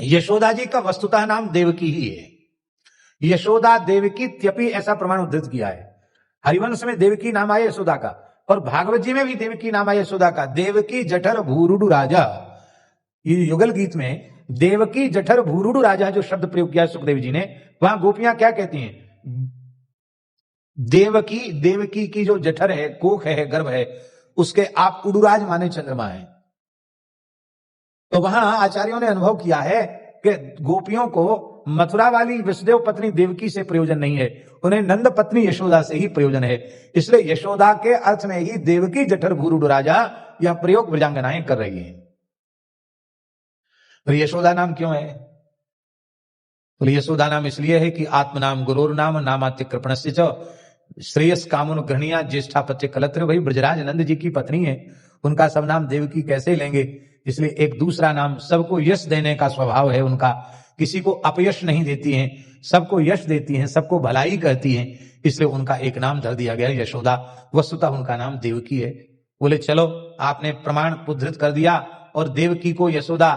[SPEAKER 1] यशोदा जी का वस्तुतः नाम देवकी ही है। यशोदा देवकी त्यपि ऐसा प्रमाण उद्धृत किया है। हरिवंश में देवकी नाम आया यशोदा का, और भागवत जी में भी देवकी नाम आया यशोदा का। देवकी जठर भूरुडु राजा, ये युगल गीत में देवकी जठर भूरुडु राजा जो शब्द प्रयोग किया सुखदेव जी ने, वहां गोपियां क्या कहती हैं? देवकी की जो जठर है, कोख है, गर्भ है, उसके आप उडुराज माने चंद्रमा है। तो वहां आचार्यों ने अनुभव किया है कि गोपियों को मथुरा वाली वसुदेव पत्नी देवकी से प्रयोजन नहीं है, उन्हें नंद पत्नी यशोदा से ही प्रयोजन है। इसलिए यशोदा के अर्थ में ही देवकी जठर भूरुडु राजा यह प्रयोग ब्रजांगनाएं कर रही है। तो यशोदा नाम क्यों है? तो यशोदा नाम इसलिए है कि आत्मनाम गुरोर नाम नामात्य कृपणस्य च श्रेयस कामुन ग्रहणिया ज्येष्ठापत्य कलत्र। भाई ब्रजराज नंद जी की पत्नी है, उनका सब नाम देवकी कैसे लेंगे? इसलिए एक दूसरा नाम, सबको यश देने का स्वभाव है उनका, किसी को अपयश नहीं देती हैं, सबको यश देती हैं, सबको भलाई करती हैं, इसलिए उनका एक नाम धर दिया गया यशोदा। वस्तुतः उनका नाम देवकी है। बोले चलो आपने प्रमाण उद्धृत कर दिया और देवकी को यशोदा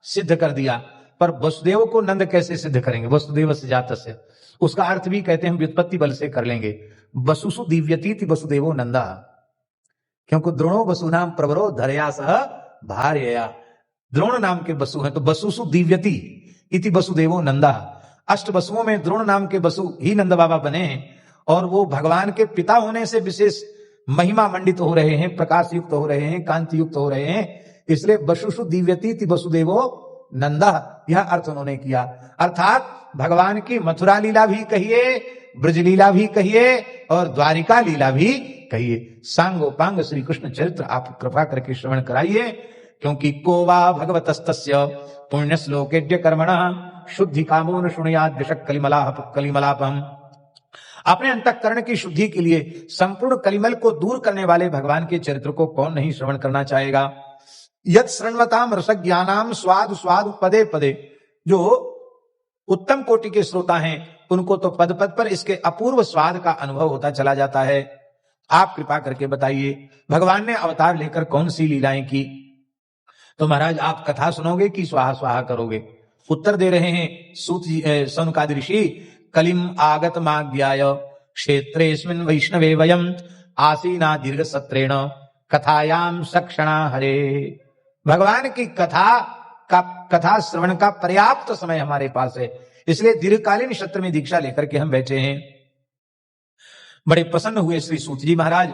[SPEAKER 1] सिद्ध कर दिया, पर वसुदेव को नंद कैसे सिद्ध करेंगे? वसुदेव से जातस्य, उसका अर्थ भी कहते हैं व्युत्पत्ति बल से कर लेंगे। वसुसु दिव्यतीति वसुदेवो नंदा, क्योंकि द्रोणो वसु नाम प्रवरो धरया सह भार्यया, द्रोण नाम के वसु हैं, तो वसुसु दिव्यति इति वसुदेवो नंदा। अष्ट वसुओं में द्रोण नाम के वसु ही नंद बाबा बने हैं, और वो भगवान के पिता होने से विशेष महिमा मंडित हो रहे हैं, प्रकाश युक्त हो रहे हैं, कांति युक्त हो रहे हैं, इसलिए वसुसु दिव्यति इति वसुदेवो नंदा, यह अर्थ उन्होंने किया। अर्थात भगवान की मथुरा लीला भी कहिए, ब्रज लीला भी कहिए, और द्वारिका लीला भी कहिए। सांगोपांग श्री कृष्ण चरित्र आप कृपा करके श्रवण कराइए, क्योंकि को वा भगवतस्तस्य पुण्य श्लोकेद्य कर्मणा शुद्धि कामो न शुणयाद विषक कलिमलापम। अपने अंतःकरण की शुद्धि के लिए संपूर्ण कलिमल को दूर करने वाले भगवान के चरित्र को कौन नहीं श्रवण करना चाहेगा। यद श्रृण्वताम रसज्ञानाम स्वाद स्वाद पदे पदे, जो उत्तम कोटि के श्रोता हैं उनको तो पद पद पर इसके अपूर्व स्वाद का अनुभव होता चला जाता है। आप कृपा करके बताइए भगवान ने अवतार लेकर कौन सी लीलाएं की? तो महाराज आप कथा सुनोगे कि स्वाहा स्वाहा करोगे? उत्तर दे रहे हैं सूत सौनकादि ऋषि, कलिम आगत माज्ञाय क्षेत्रेस्मिन् वैष्णवे वयम आसीना दीर्घ सत्रेण कथायाम सक्षणा हरे। भगवान की कथा श्रवण का पर्याप्त समय हमारे पास है, इसलिए दीर्घकालीन सत्र में दीक्षा लेकर के हम बैठे हैं। बड़े प्रसन्न हुए श्री सूत जी महाराज,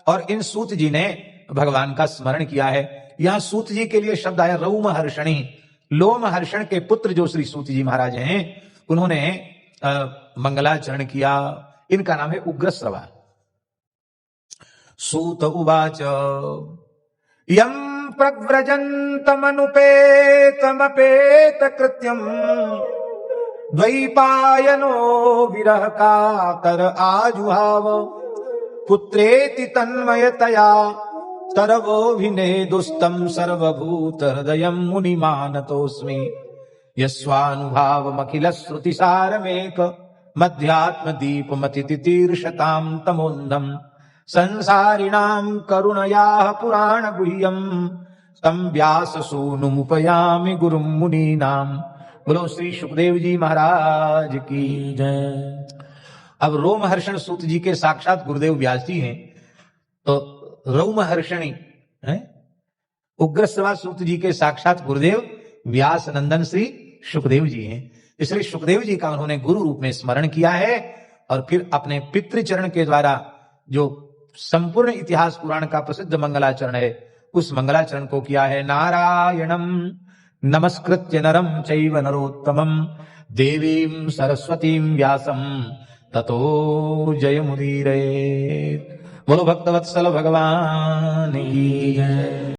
[SPEAKER 1] और इन सूत जी ने भगवान का स्मरण किया है। यहां सूत जी के लिए शब्द आया रोम हर्षणी, लोम हर्षण के पुत्र जो श्री सूत जी महाराज हैं, उन्होंने मंगलाचरण किया। इनका नाम है उग्रश्रवा। सूत उवाच यम प्रव्रजन्तमनुपेतमपेत कृत्यम द्वैपायनो विरह कातर आजुहाव पुत्रेति तन्मयतया तरवोभिनेदुस्तम सर्वभूत हृदयं मुनिमानतोऽस्मि यस्वानुभावमखिल श्रुतिसारमेक मध्यात्म दीपमतितीर्षतां तमोन्धम संसारिणां करुणयाः पुराण गुह्यं तम व्यास सूनुमुपयामि गुरुं मुनीनां। बोलो श्री सुखदेव जी महाराज की जय। अब रोमहर्षण सूत जी के साक्षात गुरुदेव व्यास जी हैं, तो रोमहर्षणी है उग्रश्रवा सूत जी के साक्षात गुरुदेव व्यास नंदन श्री सुखदेव जी हैं। इसलिए सुखदेव जी का उन्होंने गुरु रूप में स्मरण किया है, और फिर अपने पितृचरण के द्वारा जो संपूर्ण इतिहास पुराण का प्रसिद्ध मंगलाचरण है, उस मंगलाचरण को किया है। नारायणं नमस्कृत्य नरं चैव नरोत्तमं देवीं सरस्वतीं व्यासं ततो जयमुदीरयेत्। बोलो भक्तवत्सल भगवान की जय।